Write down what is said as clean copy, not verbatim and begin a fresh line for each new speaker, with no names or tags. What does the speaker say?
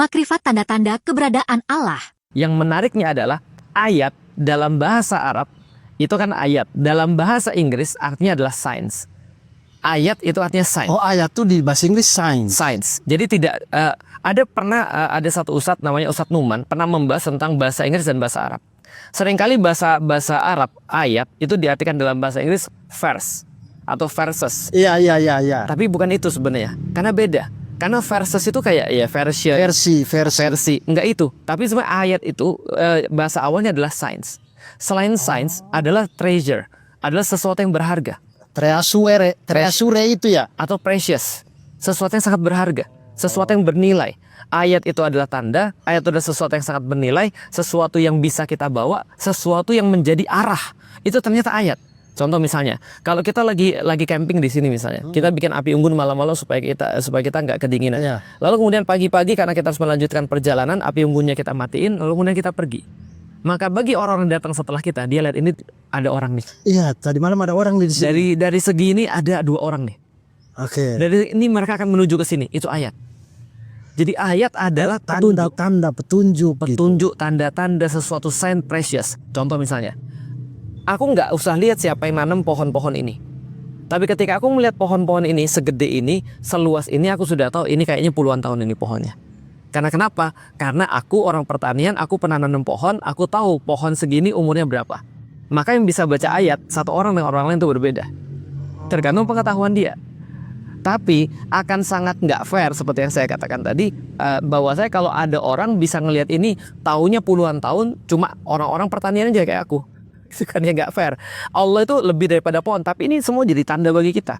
Makrifat tanda-tanda keberadaan Allah.
Yang menariknya adalah ayat dalam bahasa Arab itu kan ayat. Dalam bahasa Inggris artinya adalah signs. Ayat itu artinya sign.
Oh, ayat tuh di bahasa Inggris science.
Science. Jadi tidak ada satu ustadz namanya Ustadz Numan pernah membahas tentang bahasa Inggris dan bahasa Arab. Seringkali bahasa Arab ayat itu diartikan dalam bahasa Inggris verse atau verses.
Iya.
Tapi bukan itu sebenarnya. Karena beda. Karena verses itu kayak ya version, versi. Enggak itu. Tapi sebenarnya ayat itu bahasa awalnya adalah science. Selain science adalah treasure, adalah sesuatu yang berharga.
Treasure itu ya.
Atau precious, sesuatu yang sangat berharga, sesuatu yang bernilai. Ayat itu adalah tanda, ayat itu adalah sesuatu yang sangat bernilai, sesuatu yang bisa kita bawa, sesuatu yang menjadi arah. Itu ternyata ayat. Contoh misalnya, kalau kita lagi camping di sini misalnya, kita bikin api unggun malam-malam supaya kita nggak kedinginan.
Iya.
Lalu kemudian pagi-pagi karena kita harus melanjutkan perjalanan, api unggunnya kita matiin, lalu kemudian kita pergi. Maka bagi orang yang datang setelah kita, dia lihat ini ada orang nih.
Iya, tadi malam ada orang di sini.
Dari segi ini ada 2 orang nih.
Oke.
Dari ini mereka akan menuju ke sini. Itu ayat. Jadi ayat adalah
Tanda-tanda petunjuk.
petunjuk, tanda-tanda sesuatu sign precious. Contoh misalnya, aku nggak usah lihat siapa yang nanam pohon-pohon ini. Tapi ketika aku melihat pohon-pohon ini segede ini, seluas ini, aku sudah tahu ini kayaknya puluhan tahun ini pohonnya. Karena kenapa? Karena aku orang pertanian, aku pernah nanam pohon, aku tahu pohon segini umurnya berapa. Maka yang bisa baca ayat, satu orang dengan orang lain itu berbeda. Tergantung pengetahuan dia. Tapi akan sangat nggak fair seperti yang saya katakan tadi, bahwa saya kalau ada orang bisa ngelihat ini taunya puluhan tahun, cuma orang-orang pertanian aja kayak aku. Itu kan ya nggak fair. Allah itu lebih daripada pohon, tapi ini semua jadi tanda bagi kita.